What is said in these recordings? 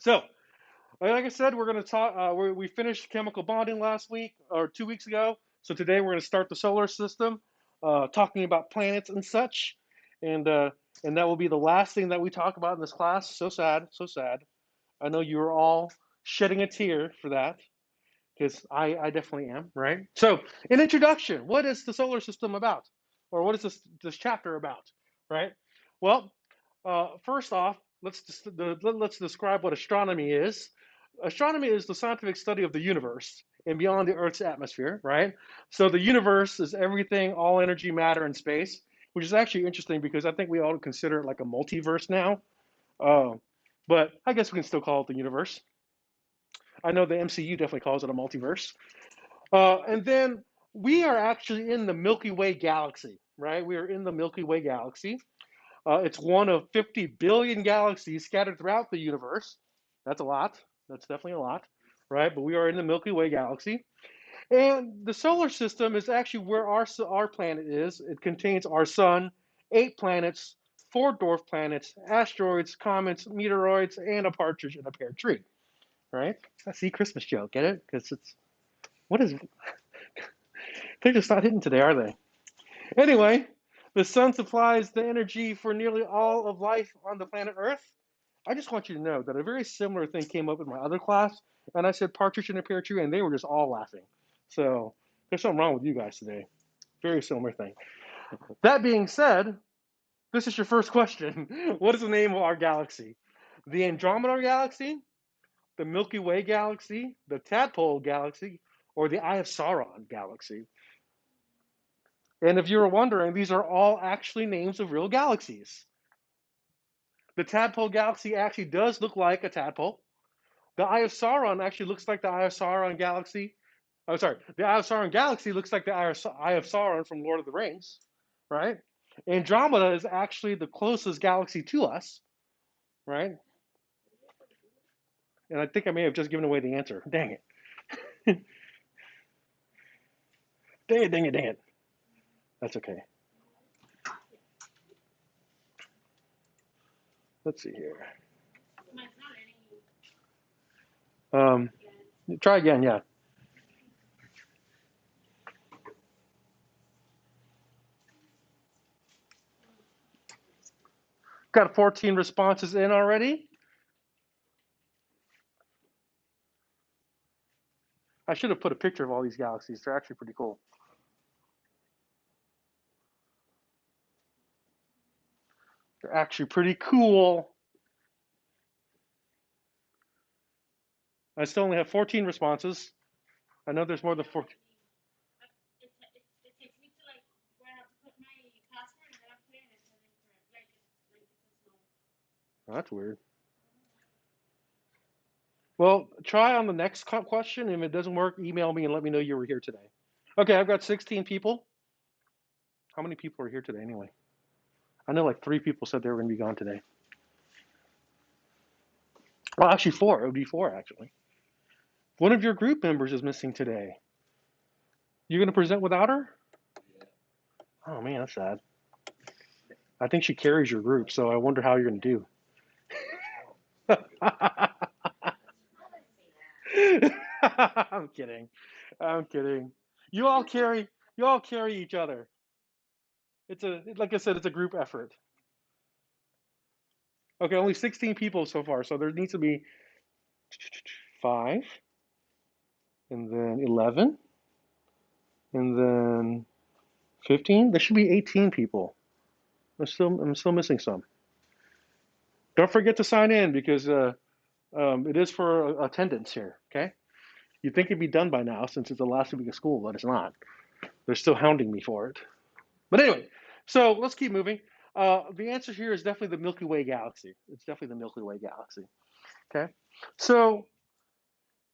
So, like I said, we're going to talk. We finished chemical bonding last week or 2 weeks ago. So today we're going to start the solar system, talking about planets and such, and uh, and that will be the last thing that we talk about in this class. So sad, so sad. I know you are all shedding a tear for that because I definitely am. Right. So, in introduction, what is the solar system about, or what is this chapter about? Right. Well, first off, let's describe what astronomy is. Astronomy is the scientific study of the universe and beyond the Earth's atmosphere, right? So the universe is everything, all energy, matter, and space, which is actually interesting because I think we all consider it like a multiverse now. Uh, but I guess we can still call it the universe. I know the MCU definitely calls it a multiverse. And then we are actually in the Milky Way galaxy, right? We are in the Milky Way galaxy. It's one of 50 billion galaxies scattered throughout the universe. That's a lot. That's definitely a lot, right? But we are in the Milky Way galaxy. And the solar system is actually where our planet is. It contains our sun, 8 planets, 4 dwarf planets, asteroids, comets, meteoroids, and a partridge in a pear tree, right? I see Christmas joke, get it? Because what is, they're just not hitting today, are they? Anyway, the sun supplies the energy for nearly all of life on the planet Earth. I just want you to know that a very similar thing came up in my other class, and I said partridge in a pear tree, and they were just all laughing. So there's something wrong with you guys today. Very similar thing. That being said, this is your first question. What is the name of our galaxy? The Andromeda Galaxy, the Milky Way Galaxy, the Tadpole Galaxy, or the Eye of Sauron Galaxy? And if you were wondering, these are all actually names of real galaxies. The Tadpole Galaxy actually does look like a tadpole. The Eye of Sauron actually looks like the Eye of Sauron Galaxy. Oh, sorry. The Eye of Sauron Galaxy looks like the Eye of Sauron from Lord of the Rings, right? Andromeda is actually the closest galaxy to us, right? And I think I may have just given away the answer. Dang it. Dang it, dang it, dang it. That's okay. Let's see here. Um, Try again, yeah. Got 14 responses in already. I should have put a picture of all these galaxies. They're actually pretty cool. They're actually pretty cool. I still only have 14 responses. I know there's more than 14. Oh, that's weird. Well, try on the next question. If it doesn't work, email me and let me know you were here today. Okay, I've got 16 people. How many people are here today anyway? I know like 3 people said they were going to be gone today. Well, actually 4. It would be 4 actually. One of your group members is missing today. You're going to present without her? Oh man, that's sad. I think she carries your group, so I wonder how you're going to do. I'm kidding. I'm kidding. You all carry each other. It's a like I said, it's a group effort. Okay, only 16 people so far, so there needs to be 5, and then 11, and then 15. There should be 18 people. I'm still missing some. Don't forget to sign in because it is for attendance here. Okay. You'd think it'd be done by now since it's the last week of school, but it's not. They're still hounding me for it. But anyway, so let's keep moving. The answer here is definitely the Milky Way galaxy. It's definitely the Milky Way galaxy. Okay. So,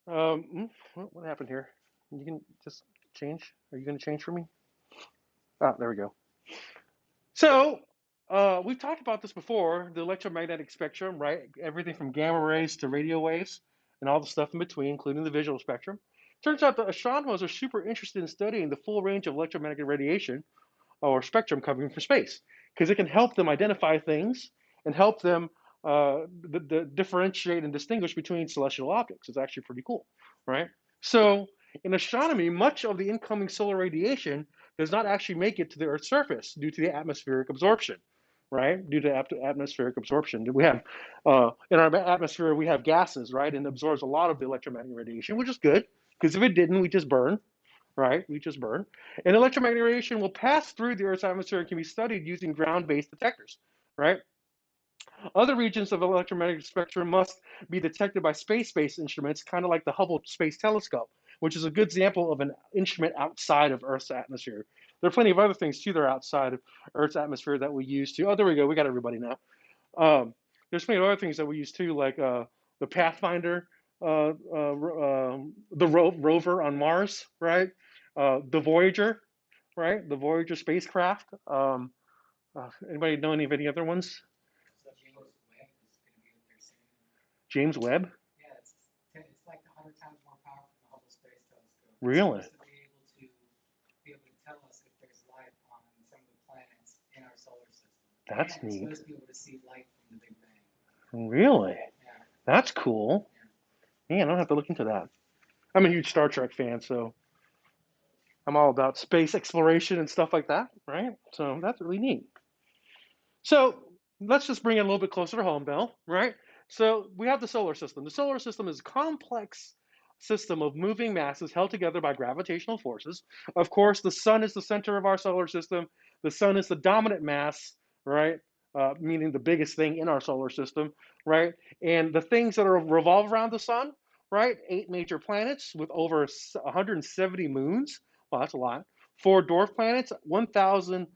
what happened here? You can just change. Are you going to change for me? Ah, there we go. So, we've talked about this before, the electromagnetic spectrum, right? Everything from gamma rays to radio waves and all the stuff in between, including the visual spectrum. Turns out that astronomers are super interested in studying the full range of electromagnetic radiation or spectrum coming from space because it can help them identify things and help them differentiate and distinguish between celestial objects. It's actually pretty cool, right? So in astronomy, much of the incoming solar radiation does not actually make it to the Earth's surface due to the atmospheric absorption, right? Due to atmospheric absorption, we have in our atmosphere we have gases, right, and it absorbs a lot of the electromagnetic radiation, which is good because if it didn't, we just burn, right? We just burn. And electromagnetic radiation will pass through the Earth's atmosphere and can be studied using ground-based detectors, right? Other regions of the electromagnetic spectrum must be detected by space-based instruments, kind of like the Hubble Space Telescope, which is a good example of an instrument outside of Earth's atmosphere. There are plenty of other things too that are outside of Earth's atmosphere that we use too. Oh, there we go. We got everybody now. There's plenty of other things that we use too, like the Pathfinder, rover on Mars, right? The Voyager, right? The Voyager spacecraft. Anybody know any other ones? So James Webb is going to be up there soon. James Webb? Yeah, it's like 100 times more powerful than the Hubble Space Telescope. Really? It's supposed to be able to tell us if there's life on some of the planets in our solar system. That's and neat. It's supposed to be able to see light from the Big Bang. Really? Yeah. That's cool. Yeah, I don't have to look into that. I'm a huge Star Trek fan, so I'm all about space exploration and stuff like that, right? So that's really neat. So let's just bring it a little bit closer to home, Bill, right? So we have the solar system. The solar system is a complex system of moving masses held together by gravitational forces. Of course, the sun is the center of our solar system. The sun is the dominant mass, right? Meaning the biggest thing in our solar system, right? And the things that are revolve around the sun, right? 8 major planets with over 170 moons. Well, that's a lot. 4 dwarf planets, 1,000.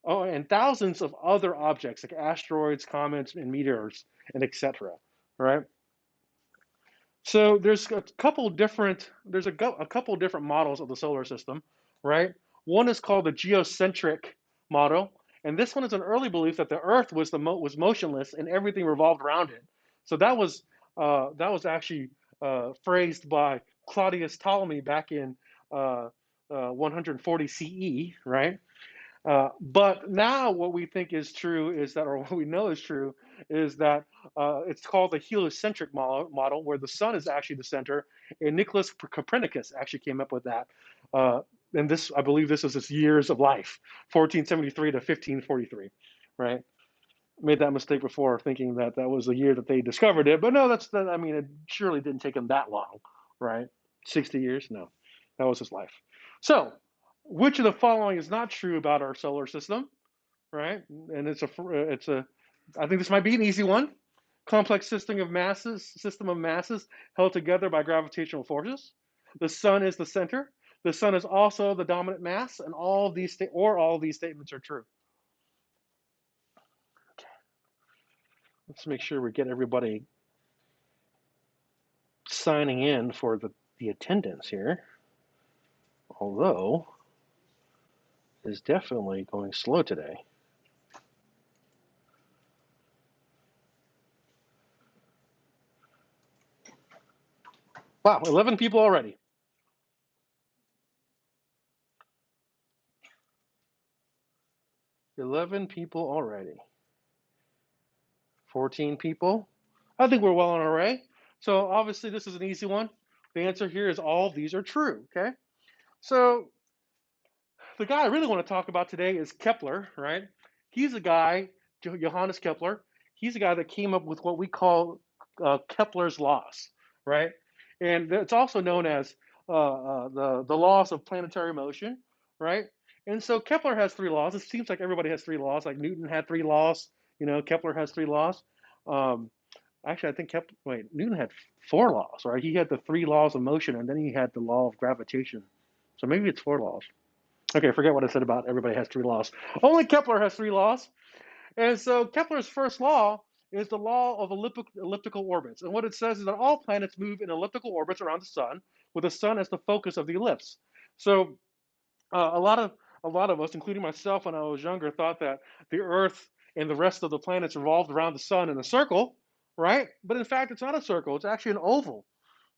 Oh, and thousands of other objects like asteroids, comets, and meteors, and etc. Right? So there's a couple different models of the solar system, right? One is called the geocentric model, and this one is an early belief that the Earth was motionless and everything revolved around it. So that was actually phrased by Claudius Ptolemy back in 140 CE, right? But now what we think is true is that, or what we know is true, is that it's called the heliocentric model, where the sun is actually the center. And Nicholas Copernicus actually came up with that. And this, I believe, this is his years of life, 1473 to 1543, right? Made that mistake before, thinking that that was the year that they discovered it. But no, I mean, it surely didn't take him that long, right? 60 years? No, that was his life. So, which of the following is not true about our solar system, right? And I think this might be an easy one. Complex system of masses held together by gravitational forces. The sun is the center. The sun is also the dominant mass, and all of these statements are true. Let's make sure we get everybody signing in for the attendance here. Although it is definitely going slow today. Wow, 11 people already. 11 people already. 14 people. I think we're well on our way. So obviously this is an easy one. The answer here is all of these are true, okay? So the guy I really want to talk about today is Kepler, right? He's a guy, Johannes Kepler. He's a guy that came up with what we call Kepler's laws, right? And it's also known as the laws of planetary motion, right? And so Kepler has 3 laws. It seems like everybody has 3 laws. Like Newton had 3 laws. You know, Kepler has 3 laws. Um, Actually, I think Newton had 4 laws, right? He had the 3 laws of motion, and then he had the law of gravitation. So maybe it's 4 laws. Okay, forget what I said about everybody has 3 laws. Only Kepler has 3 laws. And so Kepler's first law is the law of elliptical orbits. And what it says is that all planets move in elliptical orbits around the sun, with the sun as the focus of the ellipse. So a lot of us, including myself when I was younger, thought that the Earth and the rest of the planets revolved around the sun in a circle, right? But in fact, it's not a circle. It's actually an oval,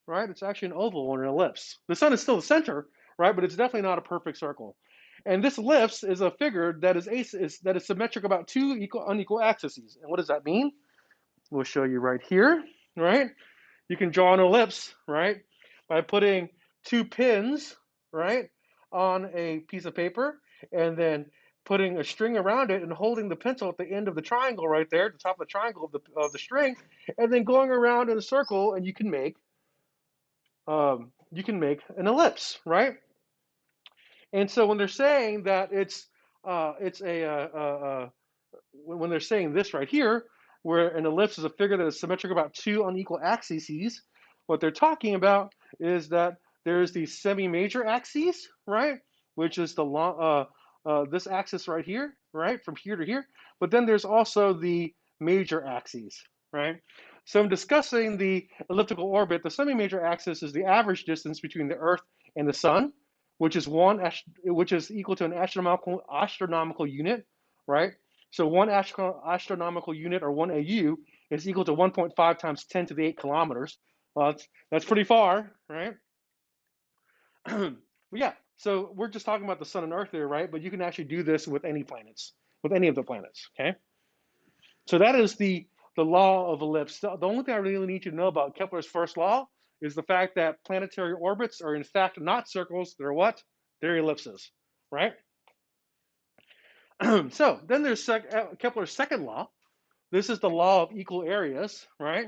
right? It's actually an oval or an ellipse. The sun is still the center, right? But it's definitely not a perfect circle. And this ellipse is a figure that is symmetric about 2 unequal axes. And what does that mean? we'll show you right here, right? You can draw an ellipse, right, by putting two pins, right, on a piece of paper, and then putting a string around it and holding the pencil at the end of the triangle right there, at the top of the triangle of the string, and then going around in a circle, and you can make an ellipse, right? And so when they're saying that when they're saying this right here, where an ellipse is a figure that is symmetric about two unequal axes, what they're talking about is that there's the semi-major axes, right, which is the long, this axis right here, right, from here to here. But then there's also the major axes, right? So in discussing the elliptical orbit, the semi-major axis is the average distance between the Earth and the Sun, which is equal to an astronomical unit, right? So one astronomical unit, or 1 AU, is equal to 1.5 times 10 to the 8 kilometers. Well, that's pretty far, right? But yeah, so we're just talking about the sun and Earth here, right? But you can actually do this with any planets, with any of the planets, okay? So that is the law of ellipse. The only thing I really need you to know about Kepler's first law is the fact that planetary orbits are in fact not circles. They're what? They're ellipses, right? So then there's Kepler's second law. This is the law of equal areas, right?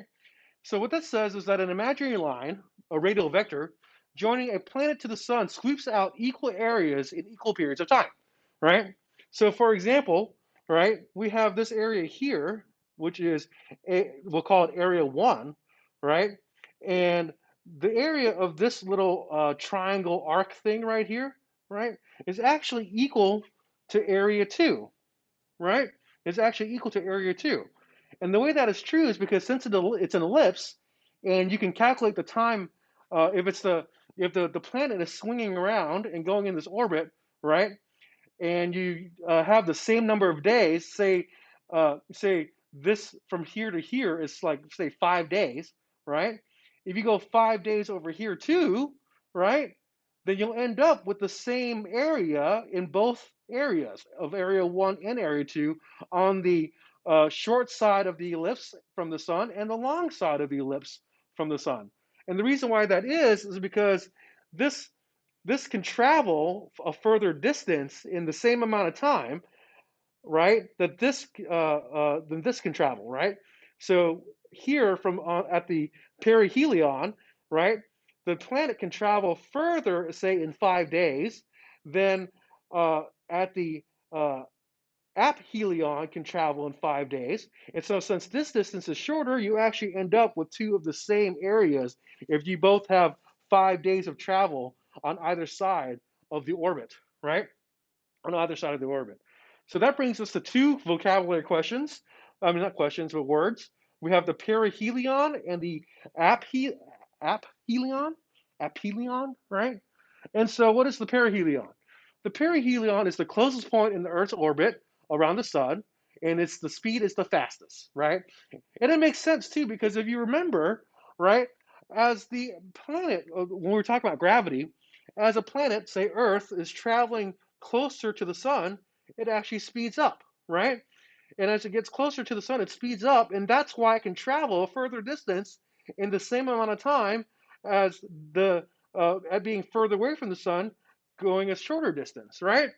So what that says is that an imaginary line, a radial vector, joining a planet to the sun sweeps out equal areas in equal periods of time, right? So for example, right, we have this area here, which is, we'll call it area 1, right? And the area of this little triangle arc thing right here, right, is actually equal to area 2, right? It's actually equal to area 2. And the way that is true is because since it's an ellipse, and you can calculate the time, if the planet is swinging around and going in this orbit, right? And you have the same number of days, say this from here to here is like, say, 5 days, right? If you go 5 days over here too, right, then you'll end up with the same area in both areas of area 1 and area 2 on the short side of the ellipse from the sun and the long side of the ellipse from the sun. And the reason why that is because this this can travel a further distance in the same amount of time, right? Than this can travel, right? So here from at the perihelion, right? The planet can travel further, say in 5 days, than at the aphelion can travel in 5 days. And so since this distance is shorter, you actually end up with two of the same areas if you both have 5 days of travel on either side of the orbit, right? On either side of the orbit. So that brings us to two vocabulary questions. I mean, not questions, but words. We have the perihelion and the aphelion, right? And so what is the perihelion? The perihelion is the closest point in the Earth's orbit around the sun, and it's the speed is the fastest, right? And it makes sense too, because if you remember, right, as the planet, when we're talking about gravity, as a planet, say Earth, is traveling closer to the sun, it actually speeds up, right? And as it gets closer to the sun, it speeds up, and that's why it can travel a further distance in the same amount of time as at being further away from the sun, going a shorter distance, right?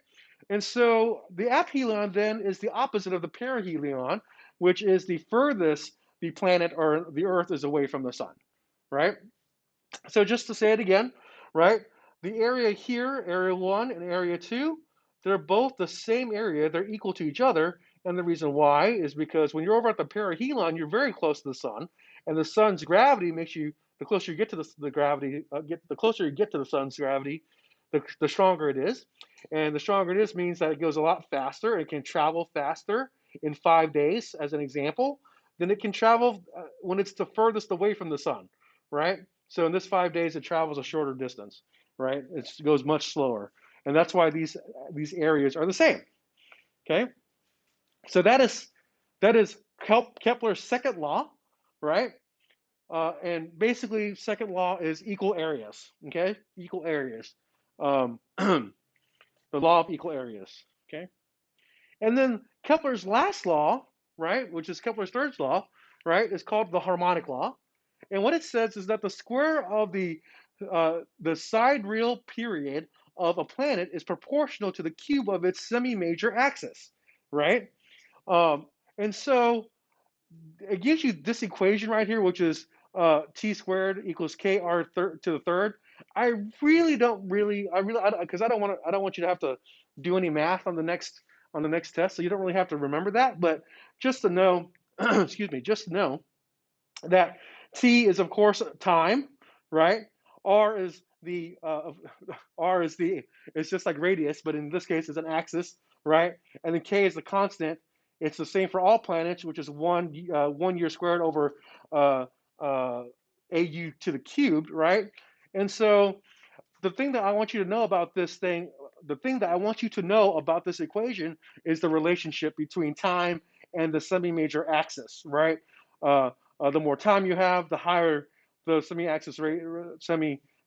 And so the aphelion then is the opposite of the perihelion, which is the furthest the planet or the Earth is away from the sun, right? So just to say it again, right? The area here, area 1 and area 2, they're both the same area. They're equal to each other. And the reason why is because when you're over at the perihelion, you're very close to the sun. And the sun's gravity makes you, the closer you get to the gravity, the closer you get to the sun's gravity, the stronger it is. And the stronger it is means that it goes a lot faster. It can travel faster in 5 days, as an example, than it can travel when it's the furthest away from the sun, right? So in this 5 days, it travels a shorter distance, right? It goes much slower. And that's why these areas are the same, okay? So that is Kepler's second law, right? And basically, second law is equal areas, okay? Equal areas. The law of equal areas, okay? And then Kepler's last law, right, which is Kepler's third law, right, is called the harmonic law. And what it says is that the square of the sidereal period of a planet is proportional to the cube of its semi-major axis, right? Um, and so it gives you this equation right here, which is t squared equals kr to the third. I really don't really, because I don't want you to have to do any math on the next test, so you don't really have to remember that. But just to know, excuse me, just to know that t is of course time, right? R is the r is the it's just like radius, but in this case it's an axis, right? And then k is the constant. It's the same for all planets, which is 1 year squared over uh, au to the cubed, right? And so the thing that I want you to know about this thing, the thing that I want you to know about this equation is the relationship between time and the semi-major axis, right? Uh, the more time you have, the higher the semi-axis rate,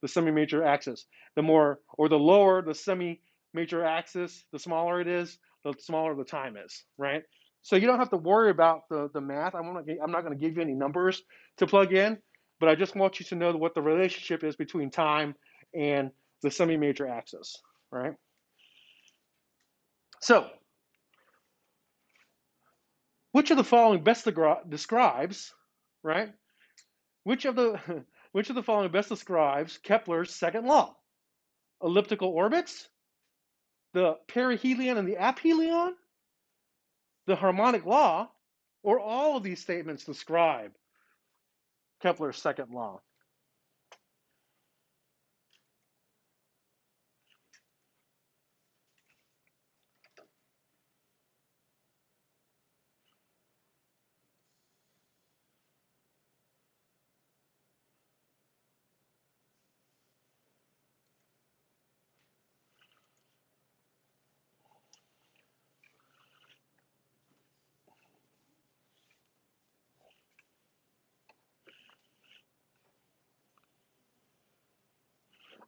the semi-major axis. The more or the lower the semi-major axis, the smaller it is, the smaller the time is, right? So you don't have to worry about the math. I'm not going to give you any numbers to plug in, but I just want you to know what the relationship is between time and the semi-major axis, right? So, which of the following best describes, right? Which of the which of the following best describes Kepler's second law? Elliptical orbits, the perihelion and the aphelion, the harmonic law, or all of these statements describe Kepler's second law?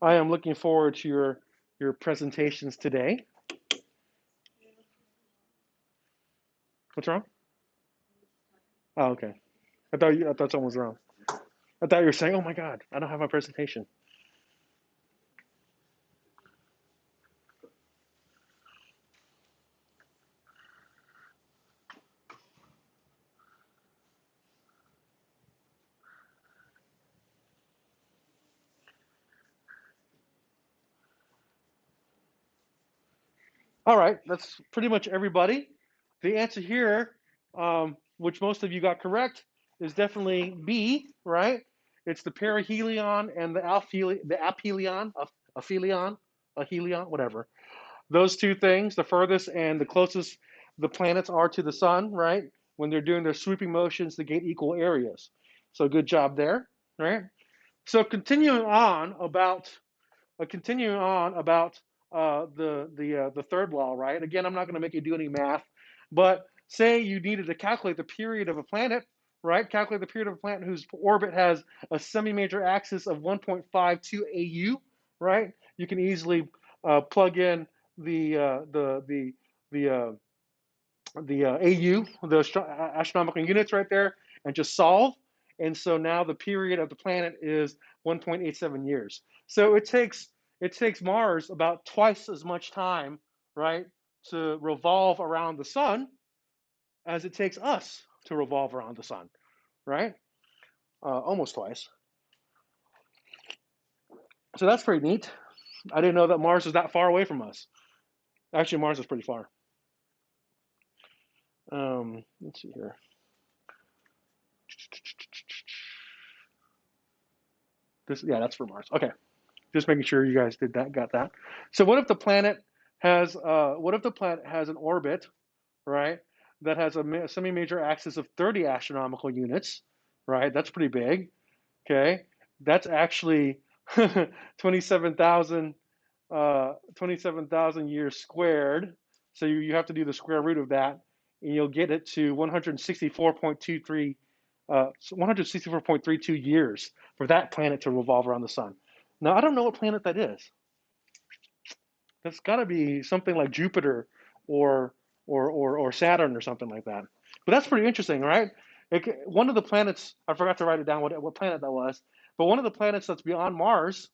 I am looking forward to your presentations today. What's wrong? Oh, okay. I thought someone was wrong. I thought you were saying, "Oh my God, I don't have my presentation." All right, that's pretty much everybody. The answer here, which most of you got correct, is definitely B, right? It's the perihelion and the aphelion, a helion, whatever. Those two things, the furthest and the closest the planets are to the sun, right? When they're doing their sweeping motions to get equal areas. So good job there, right? So continuing on about the third law, right? Again, I'm not going to make you do any math, but say you needed to calculate the period of a planet, right? Calculate the period of a planet whose orbit has a semi-major axis of 1.52 AU, right? You can easily plug in the AU, the astronomical units right there, and just solve. And so now the period of the planet is 1.87 years. So it takes Mars about twice as much time, right, to revolve around the sun as it takes us to revolve around the sun, right? Almost twice. So that's pretty neat. I didn't know that Mars was that far away from us. Actually, Mars is pretty far. Let's see here. Yeah, that's for Mars. Okay, just making sure you guys got that. So what if the planet has an orbit, right, that has a semi-major axis of 30 astronomical units, right? That's pretty big. Okay, that's actually 27,000 27,000 years squared. So you have to do the square root of that, and you'll get it to 164.32 years for that planet to revolve around the sun. Now I don't know what planet that is. That's got to be something like Jupiter or Saturn or something like that. But that's pretty interesting, right? One of the planets, I forgot to write it down what planet that was, but one of the planets that's beyond Mars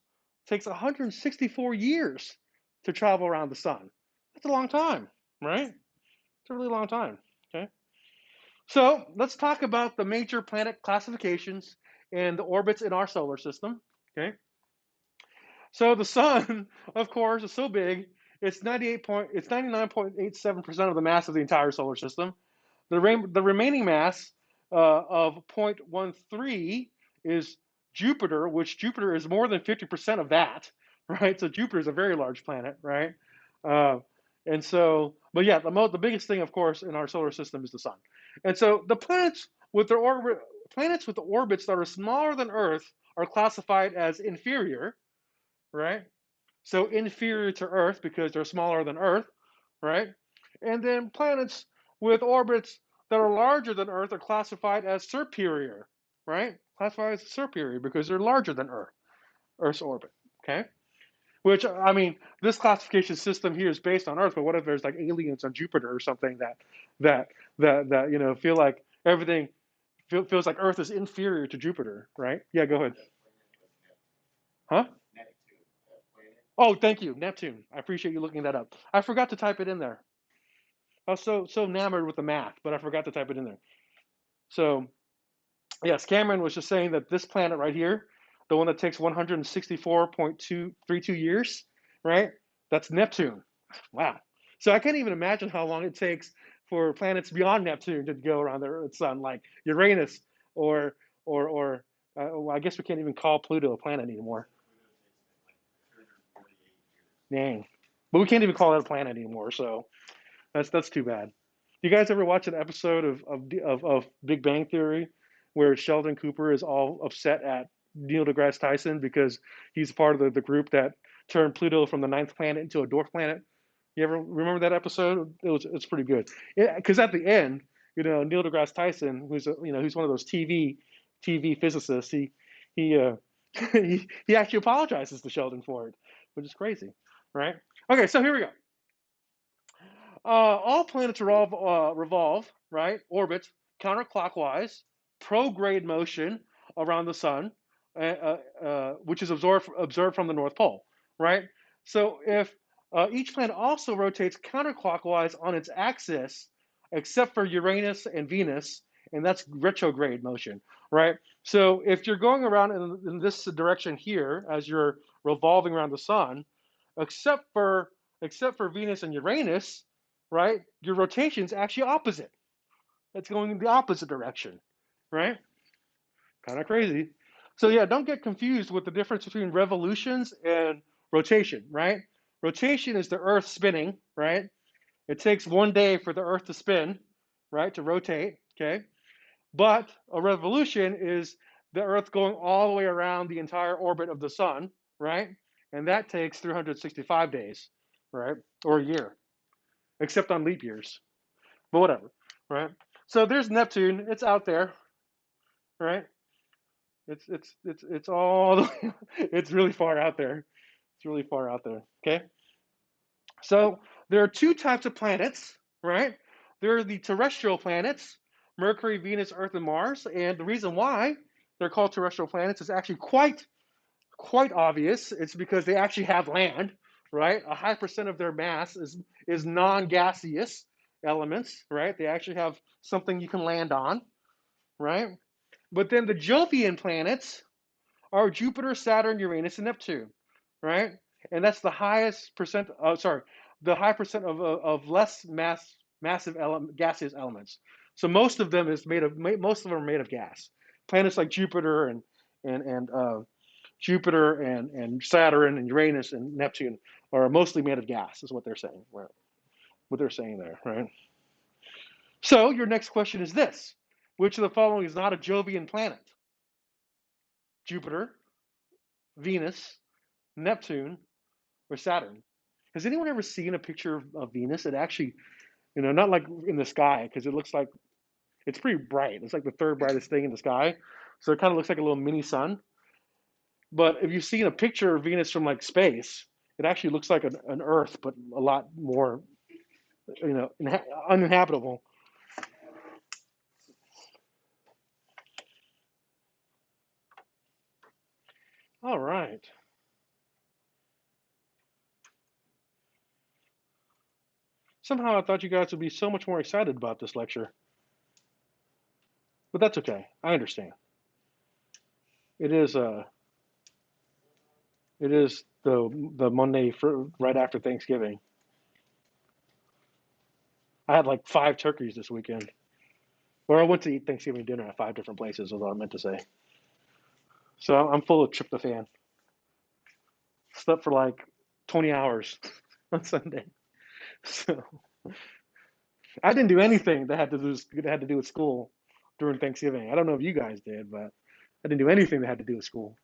takes 164 years to travel around the sun. That's a long time, right? It's a really long time. Okay. So let's talk about the major planet classifications and the orbits in our solar system. Okay. So the sun, of course, is so big, it's 99.87% of the mass of the entire solar system. The remaining mass of 0.13 is Jupiter, which Jupiter is more than 50% of that, right? So Jupiter is a very large planet, right? Uh, and so, but yeah, the biggest thing, of course, in our solar system is the sun. And so the planets with the orbits that are smaller than Earth are classified as inferior, right? So inferior to Earth because they're smaller than Earth, right? And then planets with orbits that are larger than Earth are classified as superior, right? Classified as superior because they're larger than Earth's orbit, okay? Which, I mean, this classification system here is based on Earth, but what if there's like aliens on Jupiter or something that feel like everything feels like Earth is inferior to Jupiter, right? Yeah, go ahead. Huh? Oh, thank you, Neptune. I appreciate you looking that up. I forgot to type it in there. I was so enamored with the math, but I forgot to type it in there. So yes, Cameron was just saying that this planet right here, the one that takes 164.232 years, right? That's Neptune. Wow. So I can't even imagine how long it takes for planets beyond Neptune to go around the sun, like Uranus or well, I guess we can't even call Pluto a planet anymore. Dang. But we can't even call it a planet anymore. So that's too bad. You guys ever watch an episode of Big Bang Theory where Sheldon Cooper is all upset at Neil deGrasse Tyson because he's part of the group that turned Pluto from the ninth planet into a dwarf planet? You ever remember that episode? It's pretty good. Because at the end, Neil deGrasse Tyson, who's one of those TV physicists, he he actually apologizes to Sheldon for it, which is crazy, right? Okay, so here we go. All planets revolve, right? Orbit counterclockwise, prograde motion around the sun, which is observed from the North Pole, right? So if each planet also rotates counterclockwise on its axis, except for Uranus and Venus, and that's retrograde motion, right? So if you're going around in this direction here as you're revolving around the sun, except for Venus and Uranus, right? Your rotation is actually opposite. It's going in the opposite direction, right? Kind of crazy. So yeah, don't get confused with the difference between revolutions and rotation, right? Rotation is the Earth spinning, right? It takes 1 day for the Earth to spin, right, to rotate, okay? But a revolution is the Earth going all the way around the entire orbit of the sun, right? And that takes 365 days, right? Or a year, except on leap years. But whatever, right? So there's Neptune. It's out there, right? It's all it's really far out there. It's really far out there. Okay. So there are two types of planets, right? There are the terrestrial planets, Mercury, Venus, Earth, and Mars. And the reason why they're called terrestrial planets is actually quite obvious. It's because they actually have land, right? A high percent of their mass is non-gaseous elements, right? They actually have something you can land on, right? But then the Jovian planets are Jupiter, Saturn, Uranus, and Neptune, right? And that's the highest percent. The high percent of less massive gaseous elements. So most of them are made of gas. Planets like Jupiter and Jupiter and Saturn and Uranus and Neptune are mostly made of gas, is what they're saying. Right? What they're saying there, right? So your next question is this: which of the following is not a Jovian planet? Jupiter, Venus, Neptune, or Saturn? Has anyone ever seen a picture of Venus? It actually, not like in the sky, because it looks like it's pretty bright. It's like the third brightest thing in the sky. So it kind of looks like a little mini sun. But if you've seen a picture of Venus from like space, it actually looks like an Earth, but a lot more, uninhabitable. All right. Somehow I thought you guys would be so much more excited about this lecture, but that's okay. I understand. It is it is the Monday for right after Thanksgiving. I had like 5 turkeys this weekend. Or I went to eat Thanksgiving dinner at 5 different places, is what I meant to say. So I'm full of tryptophan. Slept for like 20 hours on Sunday. So I didn't do anything that had to do with school during Thanksgiving. I don't know if you guys did, but I didn't do anything that had to do with school.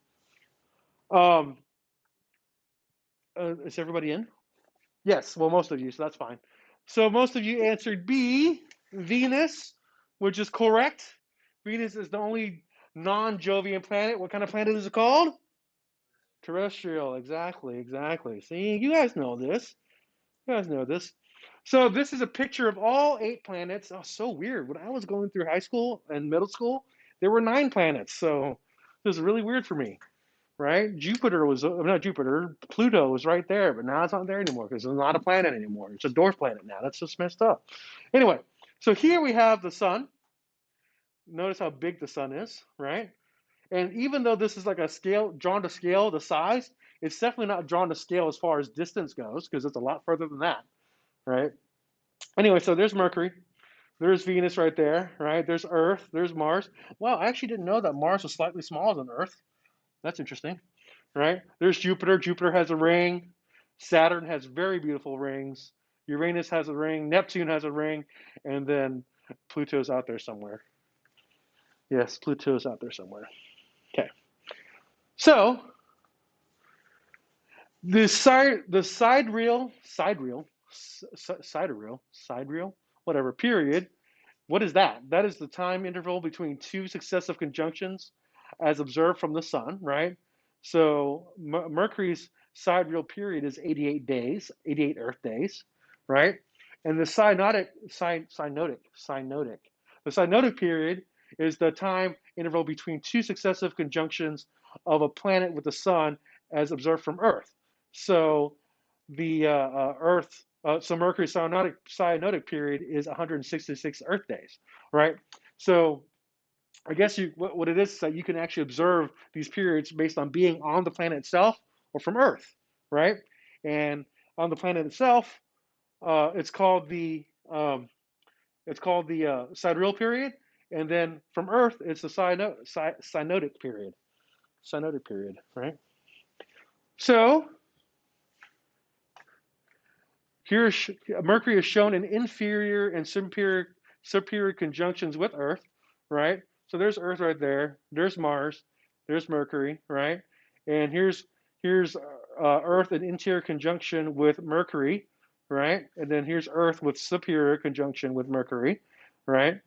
Um, is everybody in? Yes, well, most of you, so that's fine. So most of you answered B, Venus, which is correct. Venus is the only non-Jovian planet. What kind of planet is it called? Terrestrial. Exactly, exactly. See, you guys know this. You guys know this. So this is a picture of all 8 planets. Oh, so weird. When I was going through high school and middle school, there were 9 planets. So it was really weird for me, right? Jupiter was not Jupiter. Pluto was right there, but now it's not there anymore because it's not a planet anymore. It's a dwarf planet now. That's just messed up. Anyway, so here we have the sun. Notice how big the sun is, right? And even though this is like a scale drawn to scale, the size, it's definitely not drawn to scale as far as distance goes because it's a lot further than that, right? Anyway, so there's Mercury, there's Venus right there, right? There's Earth, there's Mars. Wow, I actually didn't know that Mars was slightly smaller than Earth. That's interesting, right? There's Jupiter. Jupiter has a ring. Saturn has very beautiful rings. Uranus has a ring. Neptune has a ring, and then Pluto's out there somewhere. Yes, Pluto's out there somewhere. Okay, so the sidereal, whatever period. What is that? That is the time interval between 2 successive conjunctions, as observed from the sun, right? So Mercury's sidereal period is 88 days, 88 Earth days, right? And the synodic period is the time interval between 2 successive conjunctions of a planet with the sun, as observed from Earth. So the so Mercury's synodic period is 166 Earth days, right? So I guess what it is that you can actually observe these periods based on being on the planet itself or from Earth, right? And on the planet itself, it's called the sidereal period, and then from Earth, it's the synodic period. Synodic period, right? So here, Mercury is shown in inferior and superior conjunctions with Earth, right? So there's Earth right there. There's Mars. There's Mercury, right? And here's Earth in interior conjunction with Mercury, right? And then here's Earth with superior conjunction with Mercury, right?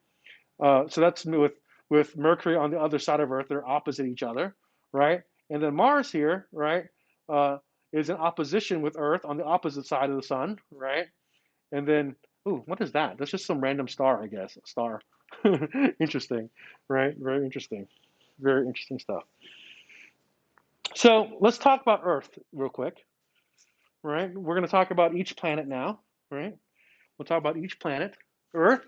So that's with Mercury on the other side of Earth. They're opposite each other, right? And then Mars here, right, is in opposition with Earth on the opposite side of the sun, right? And then, ooh, what is that? That's just some random star, I guess. A star. Interesting, right? Very interesting. Very interesting stuff. So let's talk about Earth real quick, right? We're going to talk about each planet now, right? We'll talk about each planet. Earth.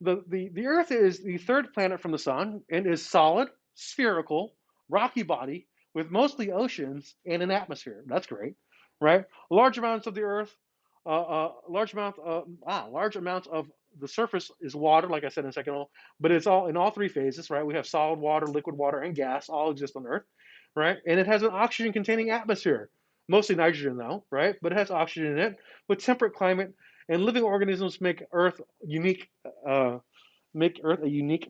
The Earth is the third planet from the sun and is solid, spherical, rocky body with mostly oceans and an atmosphere. That's great, right? Large amounts of the Earth, large amounts of the surface is water, like I said in a second, but it's all in all 3 phases, right? We have solid water, liquid water, and gas all exist on Earth, right? And it has an oxygen-containing atmosphere, mostly nitrogen though, right? But it has oxygen in it with temperate climate, and living organisms make Earth a unique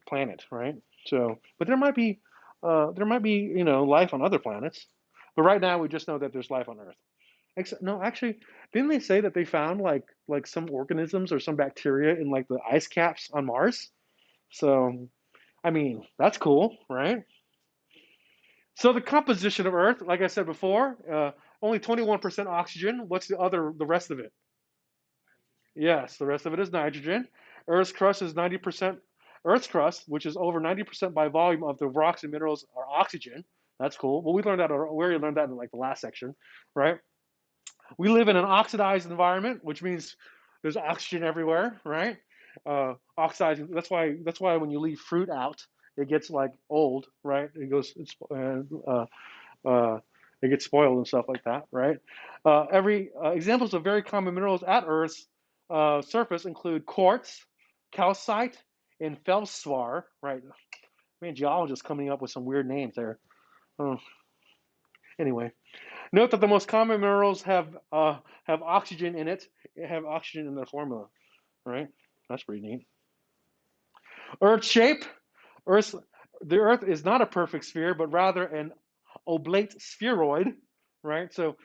planet, right? So, but there might be, life on other planets. But right now, we just know that there's life on Earth. Except, no, actually, didn't they say that they found like some organisms or some bacteria in like the ice caps on Mars? So, I mean, that's cool, right? So the composition of Earth, like I said before, only 21% oxygen. What's the rest of it? Yes, the rest of it is nitrogen. Earth's crust is 90%. Earth's crust, which is over 90% by volume of the rocks and minerals, are oxygen. That's cool. Well, we already learned that in like the last section, right? We live in an oxidized environment, which means there's oxygen everywhere, right? Oxidizing. That's why when you leave fruit out, it gets like old, right? Uh, it gets spoiled and stuff like that, right? Every examples of very common minerals at Earth's surface include quartz, calcite, and feldspaar, right? Man, geologists coming up with some weird names there. Oh, anyway, note that the most common minerals have oxygen in it. Have oxygen in their formula, right? That's pretty neat. Earth shape. Earth, the Earth is not a perfect sphere, but rather an oblate spheroid, right? So,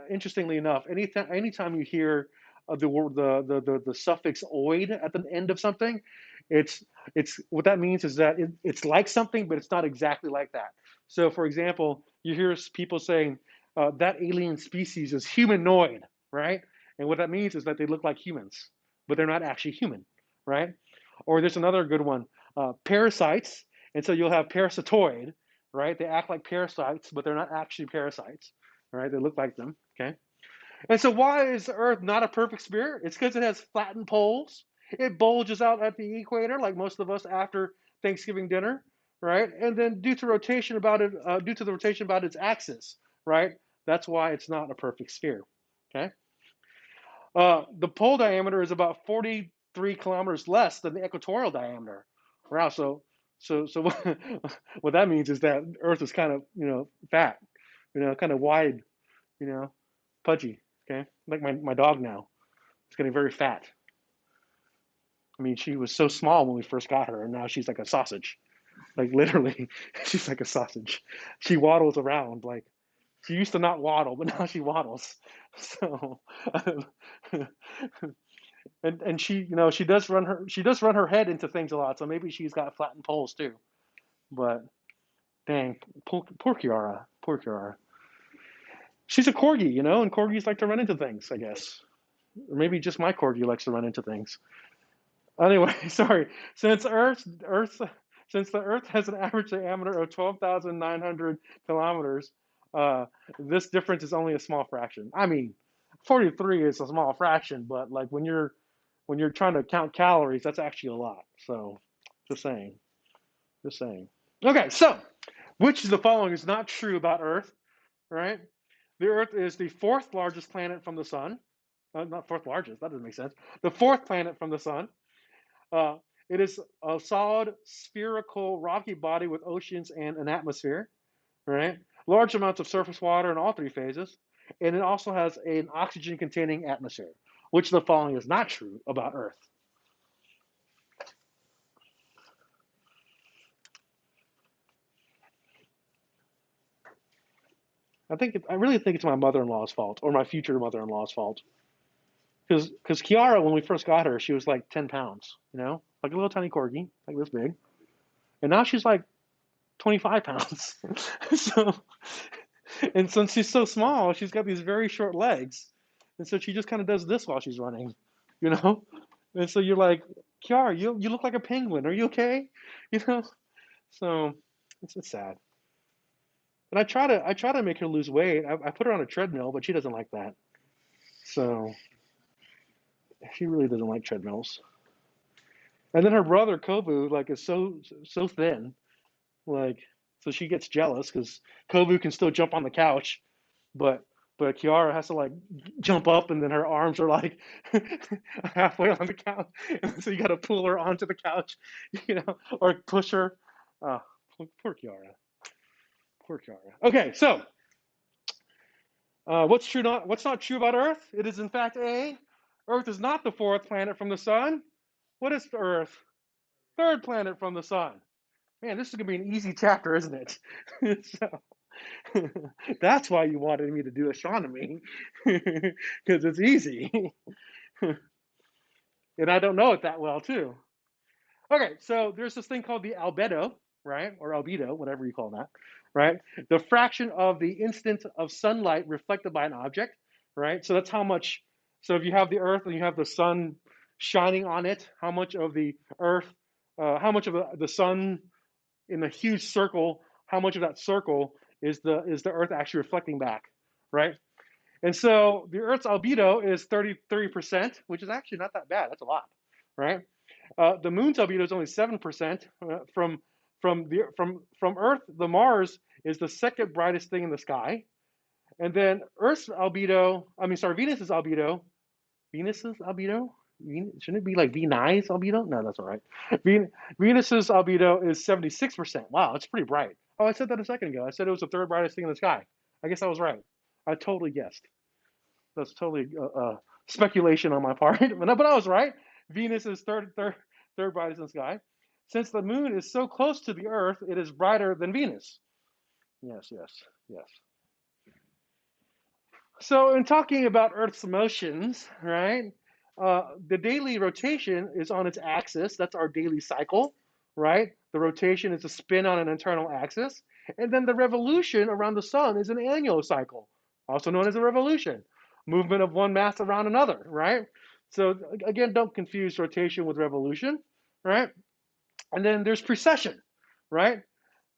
interestingly enough, anytime you hear the word the suffix oid at the end of something, it's it's what that means is that it's like something, but it's not exactly like that. So, for example, you hear people saying that alien species is humanoid, right? And what that means is that they look like humans, but they're not actually human, right? Or there's another good one, parasites, and so you'll have parasitoid, right? They act like parasites, but they're not actually parasites, right? They look like them, okay? And so why is the Earth not a perfect sphere? It's because it has flattened poles. It bulges out at the equator, like most of us after Thanksgiving dinner, right? And then due to the rotation about its axis, right? That's why it's not a perfect sphere, okay? The pole diameter is about 43 kilometers less than the equatorial diameter. Wow, so what that means is that Earth is kind of, fat, kind of wide, you know, pudgy, okay? Like my dog now. It's getting very fat. I mean, she was so small when we first got her, and now she's like a sausage. Like literally, she's like a sausage. She waddles around like she used to not waddle, but now she waddles. So, and she does run her head into things a lot. So maybe she's got flattened poles too. But dang, poor Kiara, poor Kiara. She's a corgi, and corgis like to run into things, I guess. Or maybe just my corgi likes to run into things. Anyway, sorry. Since the Earth has an average diameter of 12,900 kilometers, uh, this difference is only a small fraction. I mean, 43 is a small fraction, but like when you're trying to count calories, that's actually a lot. So, just saying, just saying. Okay, so which of the following is not true about Earth? Right? The Earth is the fourth largest planet from the sun. Not fourth largest. That doesn't make sense. The fourth planet from the sun. Uh, it is a solid spherical rocky body with oceans and an atmosphere, right? Large amounts of surface water in all three phases, and it also has an oxygen-containing atmosphere. Which of the following is not true about Earth? I really think it's my mother-in-law's fault or my future mother-in-law's fault. Because Kiara, when we first got her, she was like 10 pounds, like a little tiny corgi, like this big, and now she's like 25 pounds. So, and since she's so small, she's got these very short legs, and so she just kind of does this while she's running, you know. And so you're like, Kiara, you look like a penguin. Are you okay? You know. So it's sad. And I try to make her lose weight. I put her on a treadmill, but she doesn't like that. So she really doesn't like treadmills. And then her brother Kovu like is so thin, like so she gets jealous because Kovu can still jump on the couch, but Kiara has to like jump up, and then her arms are like halfway on the couch, and so you got to pull her onto the couch, or push her. Oh, poor Kiara, poor Kiara. Okay, so what's not true about Earth? It is in fact A. Earth is not the fourth planet from the sun. What is the Earth? Third planet from the sun. Man, this is gonna be an easy chapter, isn't it? So, that's why you wanted me to do astronomy, because it's easy, and I don't know it that well too. Okay, so there's this thing called the albedo, right, or albedo, whatever you call that, right? The fraction of the instant of sunlight reflected by an object, right? So that's how much. So if you have the Earth and you have the sun shining on it, how much of the Earth, how much of the sun in a huge circle, how much of that circle is the Earth actually reflecting back, right? And so the Earth's albedo is 30%, which is actually not that bad. That's a lot, right? The Moon's albedo is only 7%. From Earth, the Mars is the second brightest thing in the sky, and then Earth's albedo. I mean, sorry, Venus's albedo. Shouldn't it be like V9's albedo? No, that's all right. Venus's albedo is 76%. Wow, it's pretty bright. Oh, I said that a second ago. I said it was the third brightest thing in the sky. I guess I was right. I totally guessed. That's totally speculation on my part, but I was right. Venus is third brightest in the sky. Since the moon is so close to the Earth, it is brighter than Venus. Yes, yes, yes. So, in talking about Earth's motions, right? The daily rotation is on its axis. That's our daily cycle, right? The rotation is a spin on an internal axis. And then the revolution around the sun is an annual cycle, also known as a revolution, movement of one mass around another, right? So, again, don't confuse rotation with revolution, right? And then there's precession, right?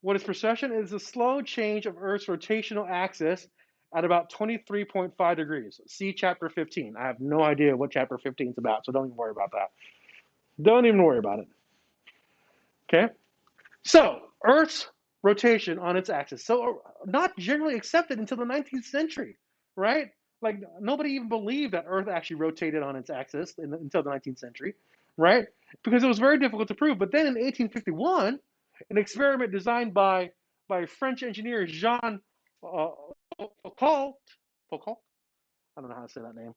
What is precession? It is a slow change of Earth's rotational axis at about 23.5 degrees. See chapter 15. I have no idea what chapter 15 is about, so don't even worry about that. Don't even worry about it. Okay? So, Earth's rotation on its axis. So, not generally accepted until the 19th century, right? Like, nobody even believed that Earth actually rotated on its axis until the 19th century, right? Because it was very difficult to prove. But then in 1851, an experiment designed by French engineer Jean Foucault, Foucault, I don't know how to say that name.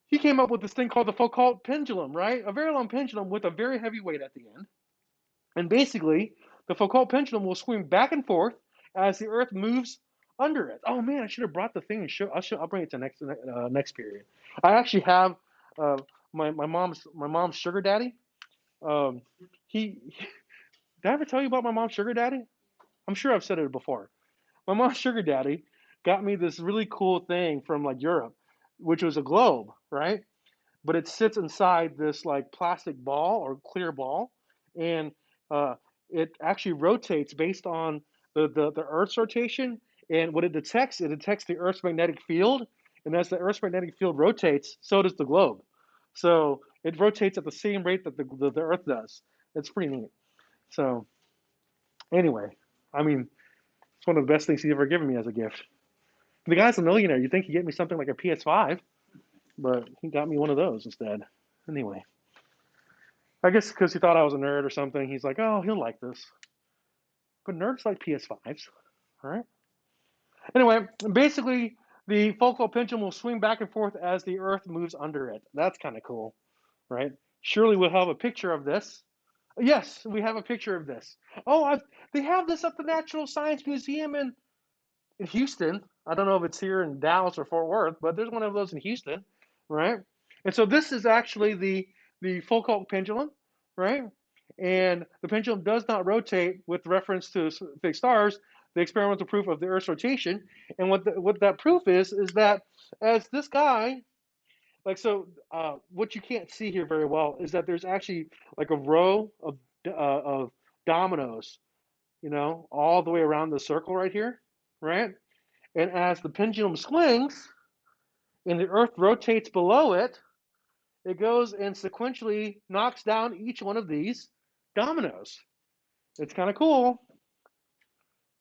He came up with this thing called the Foucault pendulum, right? A very long pendulum with a very heavy weight at the end. And basically, the Foucault pendulum will swing back and forth as the Earth moves under it. Oh man, I should have brought the thing and show. I'll bring it to next period. I actually have my mom's sugar daddy. He did I ever tell you about my mom's sugar daddy? I'm sure I've said it before. My mom's sugar daddy got me this really cool thing from like Europe, which was a globe, right? But it sits inside this like plastic ball or clear ball, and uh, it actually rotates based on the Earth's rotation. And what it detects the Earth's magnetic field, and as the Earth's magnetic field rotates, so does the globe. So it rotates at the same rate that the Earth does. It's pretty neat. So anyway, I mean, it's one of the best things he's ever given me as a gift. The guy's a millionaire. You'd think he'd get me something like a PS5, but he got me one of those instead. Anyway, I guess because he thought I was a nerd or something, he's like, oh, he'll like this. But nerds like PS5s, all right? Anyway, basically, the Foucault pendulum will swing back and forth as the Earth moves under it. That's kind of cool, right? Surely we'll have a picture of this. Yes, we have a picture of this. Oh, they have this at the Natural Science Museum in Houston. I don't know if it's here in Dallas or Fort Worth, but there's one of those in Houston, right? And so this is actually the Foucault pendulum, right? And the pendulum does not rotate with reference to fixed stars, the experimental proof of the Earth's rotation. And what that proof is that as this guy, like so, what you can't see here very well is that there's actually like a row of dominoes, all the way around the circle right here, right? And as the pendulum swings and the Earth rotates below it, it goes and sequentially knocks down each one of these dominoes. It's kind of cool.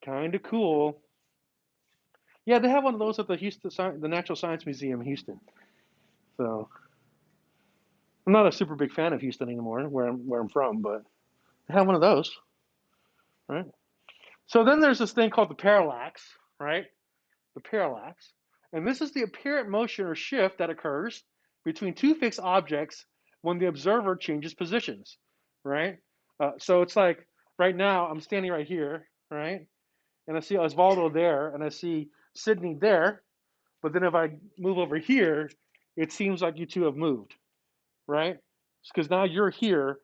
Kind of cool. Yeah, they have one of those at the Natural Science Museum in Houston. So I'm not a super big fan of Houston anymore, where I'm from, but they have one of those, right? So then there's this thing called the parallax, right? The parallax. And this is the apparent motion or shift that occurs between two fixed objects when the observer changes positions, right? So it's like right now I'm standing right here, right? And I see Osvaldo there, and I see Sydney there. But then if I move over here, it seems like you two have moved, right? Because now you're here,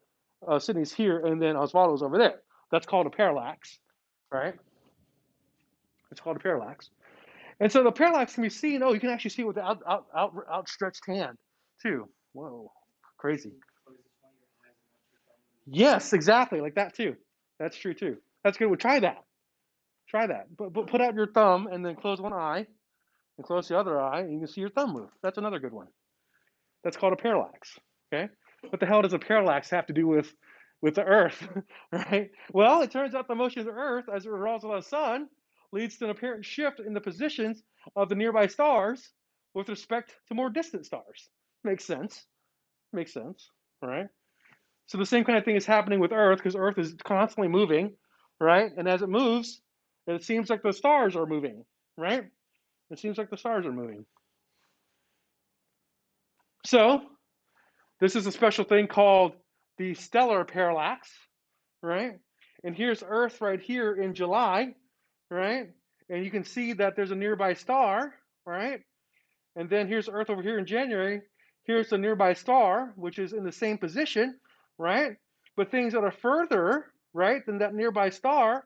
Sydney's here, and then Osvaldo's over there. That's called a parallax, right? It's called a parallax. And so the parallax can be seen. Oh, you can actually see it with the outstretched hand, too. Whoa, crazy. Yes, exactly, like that too. That's true too. That's good. We'll try that. Try that. Put out your thumb and then close one eye and close the other eye, and you can see your thumb move. That's another good one. That's called a parallax. Okay? What the hell does a parallax have to do with the Earth, right? Well, it turns out the motion of the Earth as it revolves around the sun leads to an apparent shift in the positions of the nearby stars with respect to more distant stars. Makes sense. Makes sense, right? So the same kind of thing is happening with Earth because Earth is constantly moving, right? And as it moves, it seems like the stars are moving, right? It seems like the stars are moving. So this is a special thing called the stellar parallax, right? And here's Earth right here in July, right? And you can see that there's a nearby star, right? And then here's Earth over here in January. Here's the nearby star, which is in the same position, right? But things that are further, right, than that nearby star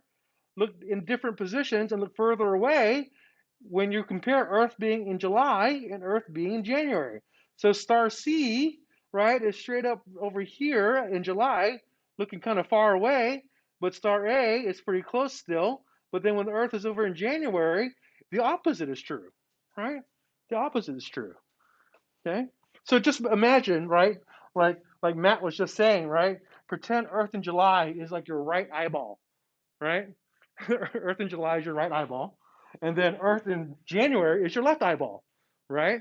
look in different positions and look further away when you compare Earth being in July and Earth being in January. So star C, right, is straight up over here in July, looking kind of far away, but star A is pretty close still. But then when the Earth is over in January, the opposite is true, right? The opposite is true. Okay? So just imagine, right? Like Matt was just saying, right? Pretend Earth in July is like your right eyeball, right? Earth in July is your right eyeball, and then Earth in January is your left eyeball, right?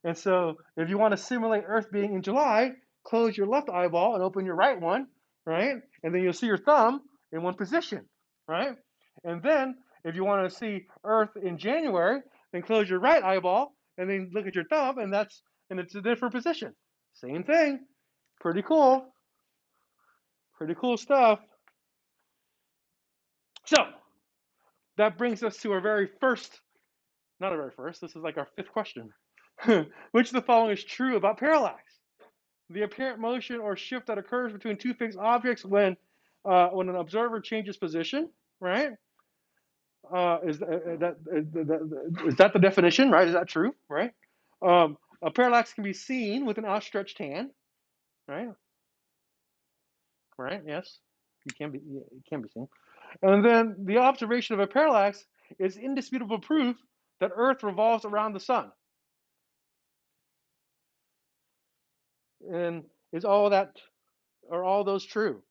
And so if you want to simulate Earth being in July, close your left eyeball and open your right one, right? And then you'll see your thumb in one position, right? And then if you want to see Earth in January, then close your right eyeball and then look at your thumb, and it's a different position. Same thing. Pretty cool. Pretty cool stuff. So that brings us to our very first, not our very first, this is like our fifth question. Which of the following is true about parallax? The apparent motion or shift that occurs between two fixed objects when an observer changes position, right? Is that the definition, right? Is that true, right? A parallax can be seen with an outstretched hand, right? Right? Yes, it can be seen. And then the observation of a parallax is indisputable proof that Earth revolves around the sun. And is all that, are all those true?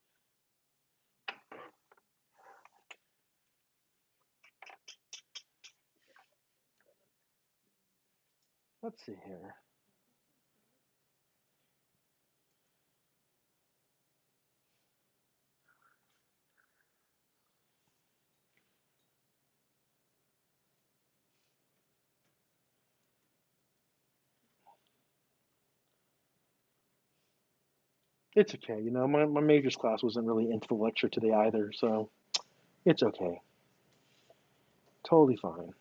Let's see here. It's okay. My majors class wasn't really into the lecture today either, so it's okay. Totally fine.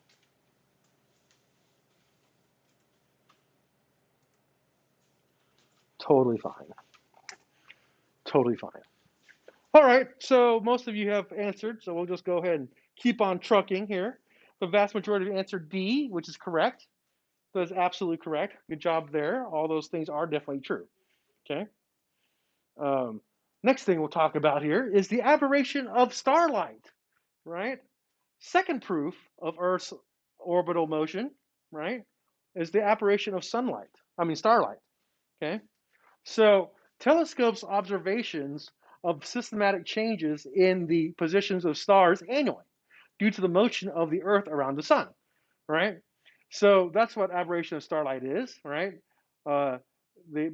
Totally fine. Totally fine. All right, so most of you have answered, so we'll just go ahead and keep on trucking here. The vast majority have answered D, which is correct. That is absolutely correct. Good job there. All those things are definitely true. Okay. Um, Next thing we'll talk about here is the aberration of starlight, right? Second proof of Earth's orbital motion, right, is the apparition of starlight. Okay, so telescopes' observations of systematic changes in the positions of stars annually due to the motion of the Earth around the sun, right? So that's what aberration of starlight is, right? Uh,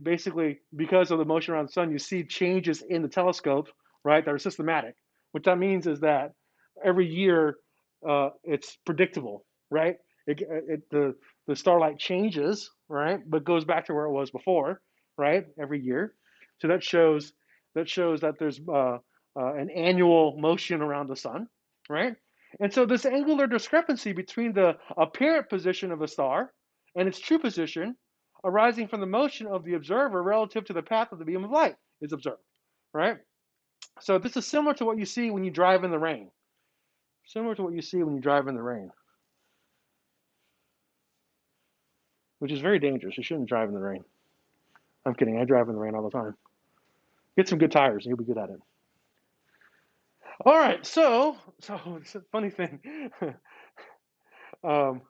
basically, because of the motion around the sun, you see changes in the telescope, right, that are systematic. What that means is that every year it's predictable, right? The starlight changes, right, but goes back to where it was before, right, every year. So that there's an annual motion around the sun, right? And so this angular discrepancy between the apparent position of a star and its true position arising from the motion of the observer relative to the path of the beam of light is observed, right? So this is similar to what you see when you drive in the rain. Similar to what you see when you drive in the rain, which is very dangerous. You shouldn't drive in the rain. I'm kidding. I drive in the rain all the time. Get some good tires and you'll be good at it. All right, so it's a funny thing. um,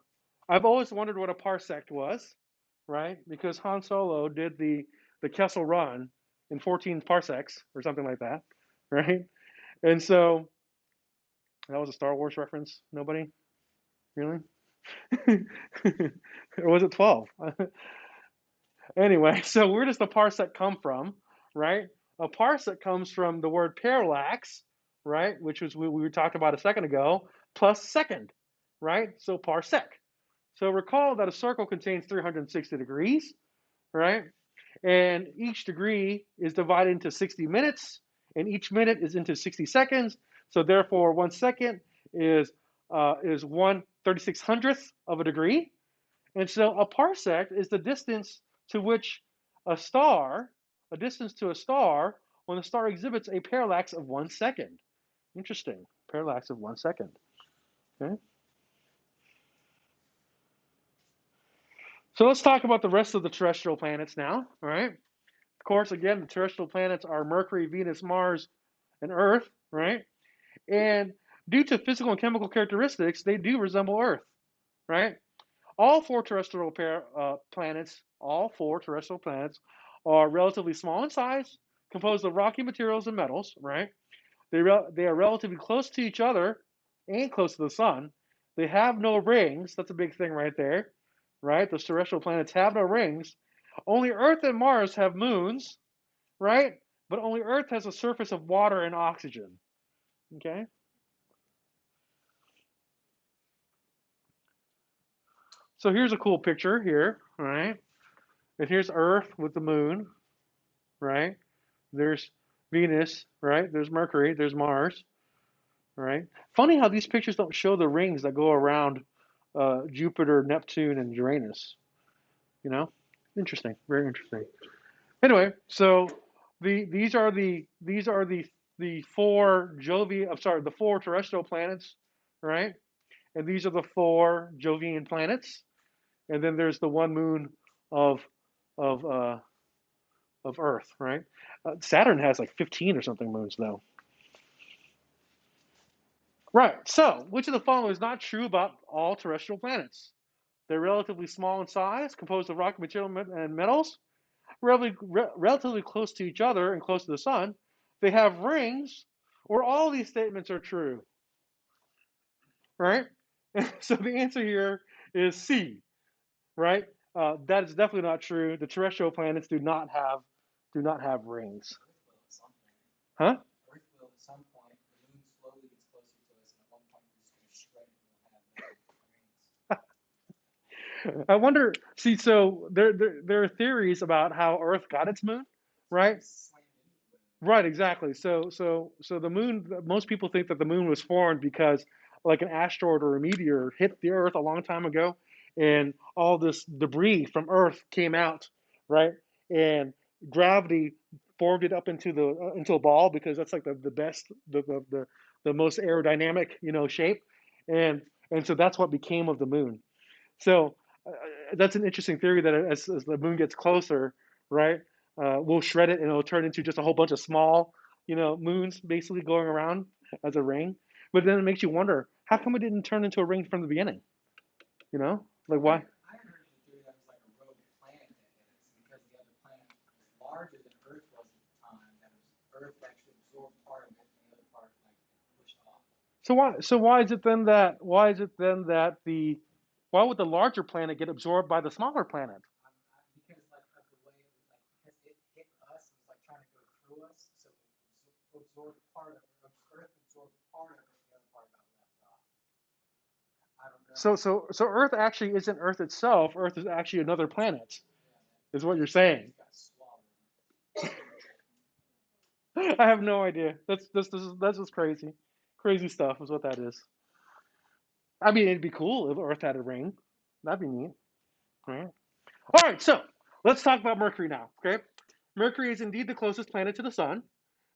I've always wondered what a parsec was, right? Because Han Solo did the Kessel Run in 14 parsecs or something like that, right? And so that was a Star Wars reference. Nobody really, or was it 12? Anyway, so where does the parsec come from, right? A parsec comes from the word parallax, right, which was we were talking about a second ago, plus second, right? So parsec. So recall that a circle contains 360 degrees, right? And each degree is divided into 60 minutes, and each minute is into 60 seconds. So therefore, 1 second is 1/3600th of a degree, and so a parsec is the distance to which a star, a distance to a star, when the star exhibits a parallax of 1 second. Interesting, parallax of 1 second. Okay. So let's talk about the rest of the terrestrial planets now. All right. Of course, again, the terrestrial planets are Mercury, Venus, Mars, and Earth. Right. And due to physical and chemical characteristics, they do resemble Earth. Right. All four terrestrial planets, all four terrestrial planets, are relatively small in size, composed of rocky materials and metals. Right? They are relatively close to each other and close to the sun. They have no rings. That's a big thing right there. Right? Those terrestrial planets have no rings. Only Earth and Mars have moons. Right? But only Earth has a surface of water and oxygen. Okay? So here's a cool picture here. Right? And here's Earth with the moon. Right? There's Venus, right? There's Mercury, there's Mars, right? Funny how these pictures don't show the rings that go around Jupiter, Neptune, and Uranus. You know, interesting, very interesting. Anyway, so these are the four Jovian. I'm sorry, the four terrestrial planets, right? And these are the four Jovian planets. And then there's the one moon of of uh, of Earth, right? Saturn has like 15 or something moons though. Right. So, which of the following is not true about all terrestrial planets? They're relatively small in size, composed of rock material and metals, relatively close to each other and close to the sun. They have rings, or all these statements are true. Right. So the answer here is C. Right. That is definitely not true. The terrestrial planets do not have rings. Earth will at some point. Huh? Earth will at some point. The moon slowly gets closer to us, and at one point we're just going to shred it and we'll have rings. I wonder. See, so there are theories about how Earth got its moon, right? Slammed into the moon. Right, exactly. So the moon. Most people think that the moon was formed because, like, an asteroid or a meteor hit the Earth a long time ago, and all this debris from Earth came out, right? And gravity formed it up into a ball because that's like the best the most aerodynamic shape, and so that's what became of the moon. So that's an interesting theory that as the moon gets closer, right, we'll shred it and it'll turn into just a whole bunch of small, moons basically going around as a ring. But then it makes you wonder, how come it didn't turn into a ring from the beginning? Like why? I heard the theory that was like a rogue planet that hit us, and because the other planet was larger than Earth was at the time, that was Earth actually absorbed part of it, and the other part like pushed off. So why is it then that why would the larger planet get absorbed by the smaller planet? Because like of the way it was like because it hit us, it was like trying to go through us, so it absorbed part of Earth absorbed part of it, and the other part got left off. I don't know. So Earth actually isn't Earth itself. Earth is actually another planet, Yeah, is what you're it saying. just got swallowed. I have no idea. That's just crazy. Crazy stuff is what that is. I mean, it'd be cool if Earth had a ring. That'd be neat. Right. All right. So let's talk about Mercury now. Okay. Mercury is indeed the closest planet to the sun.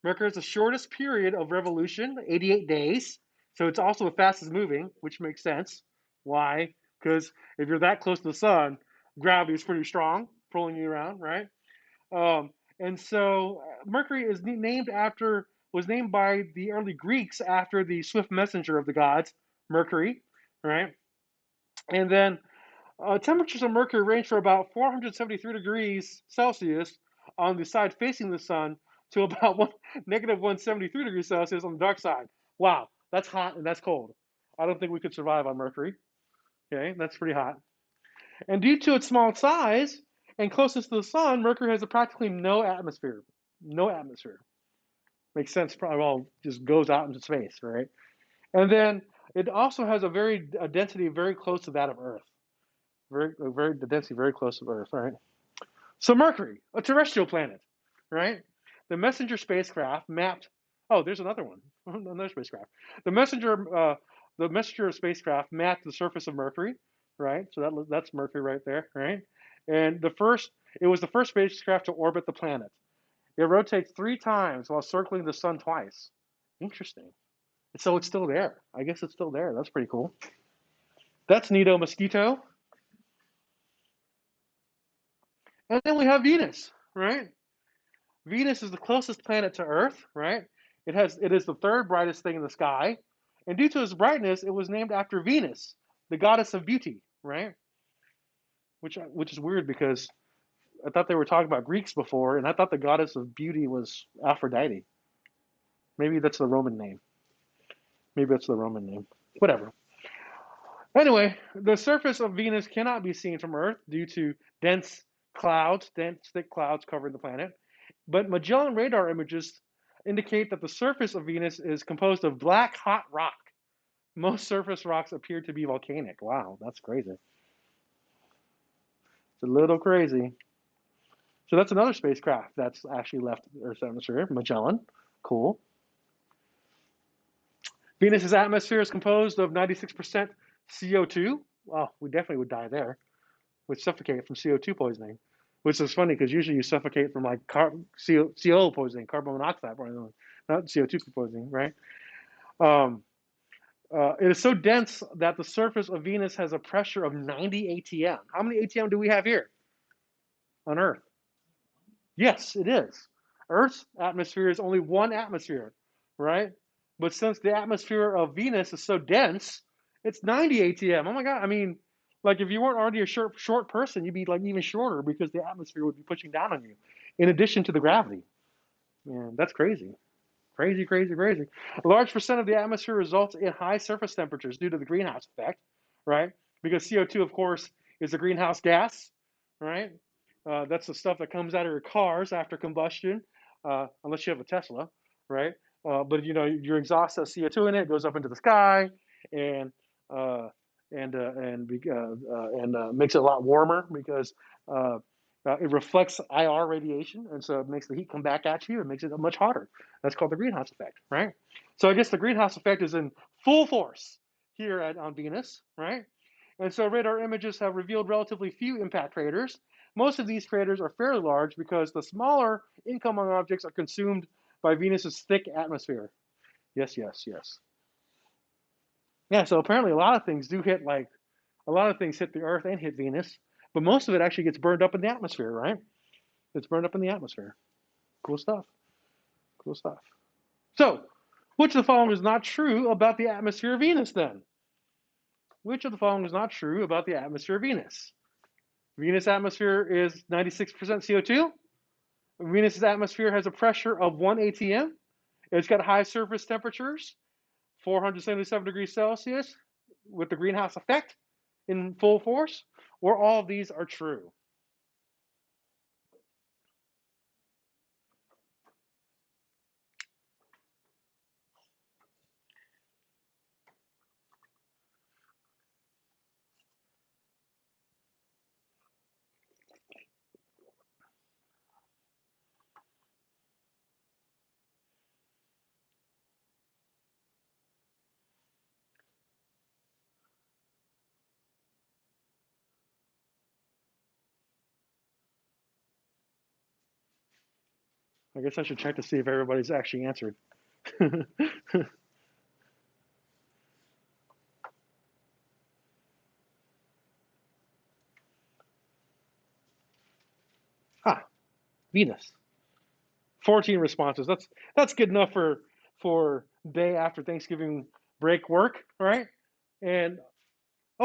Mercury has the shortest period of revolution, 88 days. So it's also the fastest moving, which makes sense. Why? Because if you're that close to the sun, gravity is pretty strong, pulling you around, right? And so Mercury is named after was named by the early Greeks after the swift messenger of the gods, Mercury, right? And then temperatures of Mercury range from about 473 degrees Celsius on the side facing the sun to about negative 173 degrees Celsius on the dark side. Wow, that's hot and that's cold. I don't think we could survive on Mercury. Okay, that's pretty hot. And due to its small size and closeness to the sun, Mercury has practically no atmosphere. No atmosphere. Makes sense. Probably all just goes out into space, right? And then it also has a density very close to that of Earth. The density very close to Earth, right? So Mercury, a terrestrial planet, right? The Messenger spacecraft mapped. Oh, there's another one, another spacecraft. The Messenger spacecraft mapped the surface of Mercury, right? So that's Mercury right there, right? And it was the first spacecraft to orbit the planet. It rotates 3 times while circling the sun twice. Interesting. So it's still there. I guess it's still there. That's pretty cool. That's Nito Mosquito. And then we have Venus, right? Venus is the closest planet to Earth, right? It is the third brightest thing in the sky, and due to its brightness, it was named after Venus, the goddess of beauty, right? Which is weird because I thought they were talking about Greeks before, and I thought the goddess of beauty was Aphrodite. Maybe that's the Roman name. Maybe that's the Roman name. Whatever. Anyway, the surface of Venus cannot be seen from Earth due to dense thick clouds covering the planet. But Magellan radar images indicate that the surface of Venus is composed of black, hot rock. Most surface rocks appear to be volcanic. Wow, that's crazy. It's a little crazy. So that's another spacecraft that's actually left Earth's atmosphere, Magellan. Cool. Venus's atmosphere is composed of 96% CO2. Well, we definitely would die there. We'd suffocate from CO2 poisoning, which is funny because usually you suffocate from like CO poisoning, carbon monoxide poisoning, not CO2 poisoning, right? It is so dense that the surface of Venus has a pressure of 90 atm. How many atm do we have here on Earth? Yes, it is. Earth's atmosphere is only 1 atmosphere, right? But since the atmosphere of Venus is so dense, it's 90 atm. Oh my God. I mean, like if you weren't already a short person, you'd be like even shorter because the atmosphere would be pushing down on you in addition to the gravity. Man, that's crazy. Crazy, crazy, crazy. A large percent of the atmosphere results in high surface temperatures due to the greenhouse effect, right? Because CO2, of course, is a greenhouse gas, right? That's the stuff that comes out of your cars after combustion, unless you have a Tesla, right? But you know, your exhaust has CO2 in it, goes up into the sky, and makes it a lot warmer because it reflects IR radiation, and so it makes the heat come back at you. It makes it much hotter. That's called the greenhouse effect, right? So I guess the greenhouse effect is in full force here on Venus, right? And so radar images have revealed relatively few impact craters. Most of these craters are fairly large because the smaller incoming objects are consumed by Venus's thick atmosphere. Yes, yes, yes. Yeah, so apparently a lot of things hit the Earth and hit Venus, but most of it actually gets burned up in the atmosphere, right? It's burned up in the atmosphere. Cool stuff. Cool stuff. So, which of the following is not true about the atmosphere of Venus then? Which of the following is not true about the atmosphere of Venus? Venus' atmosphere is 96% CO2. Venus' atmosphere has a pressure of 1 atm. It's got high surface temperatures, 477 degrees Celsius, with the greenhouse effect in full force, or all of these are true. I guess I should check to see if everybody's actually answered. Ah, Venus. 14 responses. That's good enough for day after Thanksgiving break work, right? And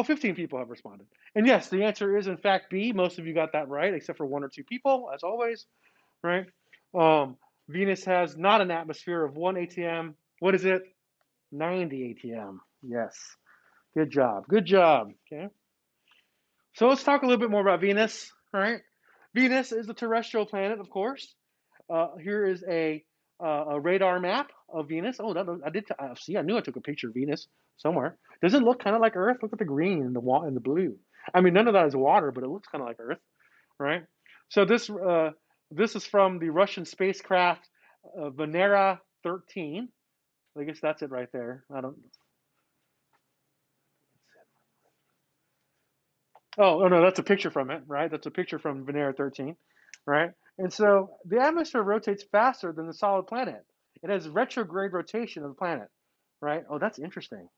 15 people have responded. And yes, the answer is in fact B. Most of you got that right, except for one or two people, as always, right? Venus has not an atmosphere of 1 ATM. What is it? 90 ATM. Yes. Good job. Good job. Okay. So let's talk a little bit more about Venus, right? Venus is a terrestrial planet, of course. Here is a radar map of Venus. Oh, I did see. I knew I took a picture of Venus somewhere. Does it look kind of like Earth? Look at the green and the blue. I mean, none of that is water, but it looks kind of like Earth, right? So this is from the Russian spacecraft Venera 13. I guess that's it right there. I don't. Oh no, that's a picture from it, right? That's a picture from Venera 13, right? And so the atmosphere rotates faster than the solid planet. It has retrograde rotation of the planet, right? Oh, that's interesting.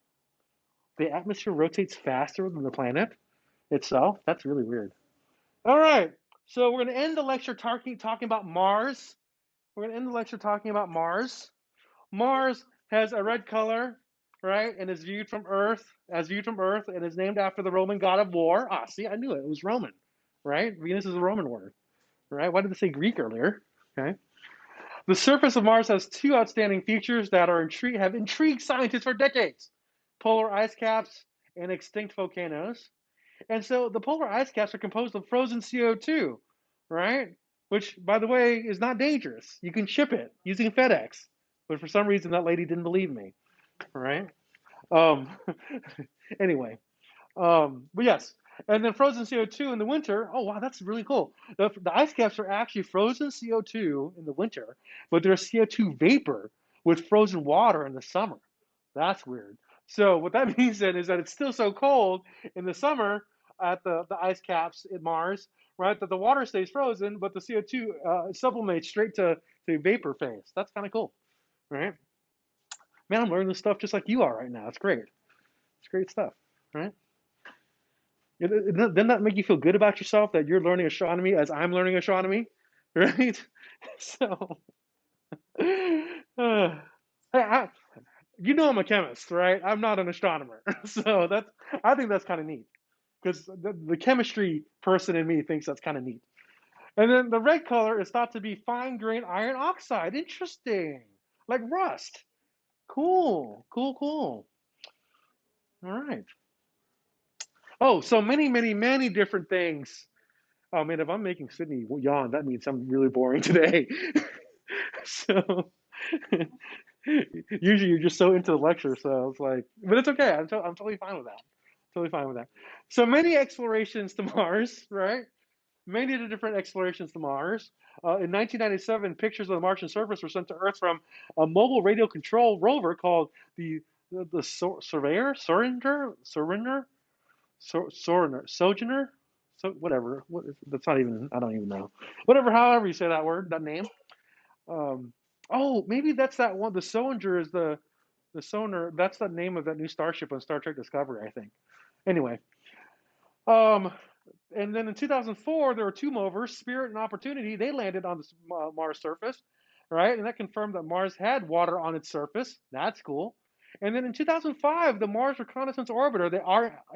The atmosphere rotates faster than the planet itself. That's really weird. All right, so we're going to end the lecture talking about Mars. We're going to end the lecture talking about Mars. Mars has a red color, right, and is viewed from Earth, and is named after the Roman god of war. Ah, see, I knew it. It was Roman, right? Venus is a Roman word, right? Why did it say Greek earlier? Okay. The surface of Mars has two outstanding features that have intrigued scientists for decades: polar ice caps and extinct volcanoes. And so the polar ice caps are composed of frozen CO2, right? Which, by the way, is not dangerous. You can ship it using FedEx. But for some reason, that lady didn't believe me, right? Um, anyway, but yes. And then frozen CO2 in the winter. Oh, wow, that's really cool. The ice caps are actually frozen CO2 in the winter, but they're CO2 vapor with frozen water in the summer. That's weird. So what that means then is that it's still so cold in the summer at the ice caps in Mars, right? That the water stays frozen, but the CO2 sublimates straight to vapor phase. That's kind of cool, right? Man, I'm learning this stuff just like you are right now. It's great. It's great stuff, right? Doesn't that make you feel good about yourself that you're learning astronomy as I'm learning astronomy, right? So, uh, you know I'm a chemist, right? I'm not an astronomer, so I think that's kind of neat because the chemistry person in me thinks that's kind of neat. And then the red color is thought to be fine grained iron oxide. Interesting, like rust. Cool, cool, cool. All right. Oh, so many, many, many different things. Oh man, if I'm making Sydney yawn, that means I'm really boring today. So usually you're just so into the lecture, so it's like, but it's okay. I'm totally fine with that. Totally fine with that. So many explorations to Mars, right? Many of the different explorations to Mars. In 1997, pictures of the Martian surface were sent to Earth from a mobile radio control rover called the Surveyor, Sojourner, so whatever. That's not even. I don't even know. Whatever. However you say that word, that name. Um, oh, maybe that's that one. The Sojourner is the sonar. That's the name of that new starship on Star Trek Discovery, I think. Anyway, um, and then in 2004, there were two movers, Spirit and Opportunity. They landed on the Mars surface, right? And that confirmed that Mars had water on its surface. That's cool. And then in 2005, the Mars Reconnaissance Orbiter, the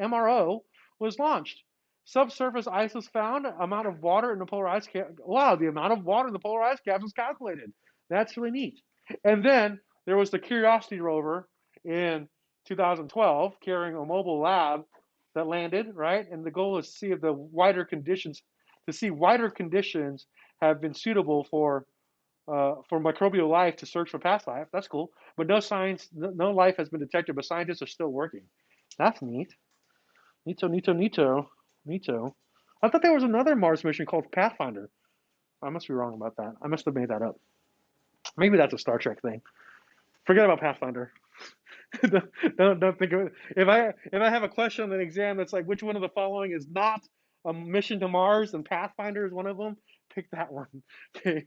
MRO, was launched. Subsurface ice was found. Amount of water in the polar ice cap. Wow, the amount of water in the polar ice caps was calculated. That's really neat. And then there was the Curiosity rover in 2012 carrying a mobile lab that landed, right? And the goal is to see if wider conditions have been suitable for microbial life to search for past life. That's cool. But no life has been detected, but scientists are still working. That's neat. Neato. I thought there was another Mars mission called Pathfinder. I must be wrong about that. I must have made that up. Maybe that's a Star Trek thing. Forget about Pathfinder. don't think of it. If I have a question on an exam that's like which one of the following is not a mission to Mars and Pathfinder is one of them, pick that one. Okay,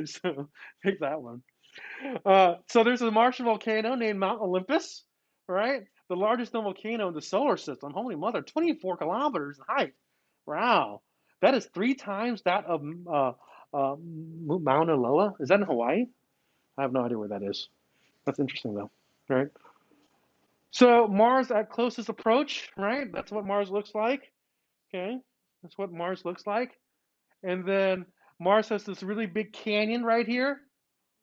so pick that one. So there's a Martian volcano named Mount Olympus, right? The largest known volcano in the solar system. Holy mother, 24 kilometers in height. Wow, that is 3 times that of Mauna Loa. Is that in Hawaii? I have no idea where that is. That's interesting though, right? So Mars at closest approach, right? That's what Mars looks like. Okay, that's what Mars looks like. And then Mars has this really big canyon right here,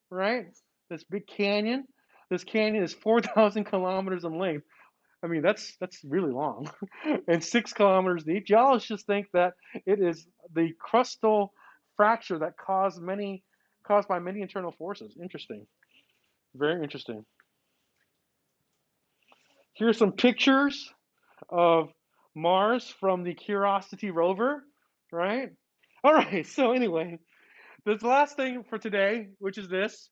right? This big canyon. This canyon is 4,000 kilometers in length. I mean, that's really long, and 6 kilometers deep. Geologists just think that it is the crustal fracture that caused by many internal forces. Interesting, very interesting. Here's some pictures of Mars from the Curiosity rover, right? All right. So anyway, this last thing for today, which is this: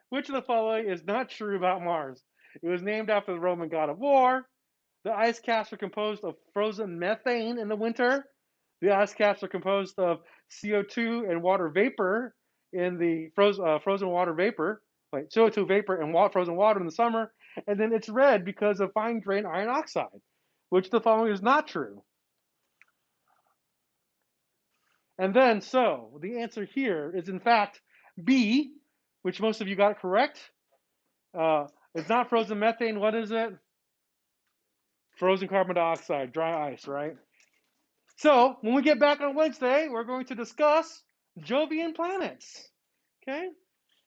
which of the following is not true about Mars? It was named after the Roman god of war. The ice caps are composed of frozen methane in the winter. The ice caps are composed of CO2 and water vapor in the frozen water vapor, like CO2 vapor and frozen water in the summer. And then it's red because of fine grained iron oxide, which the following is not true. And then, so the answer here is in fact B, which most of you got correct. It's not frozen methane. What is it? Frozen carbon dioxide, dry ice, right? So when we get back on Wednesday, we're going to discuss Jovian planets. Okay?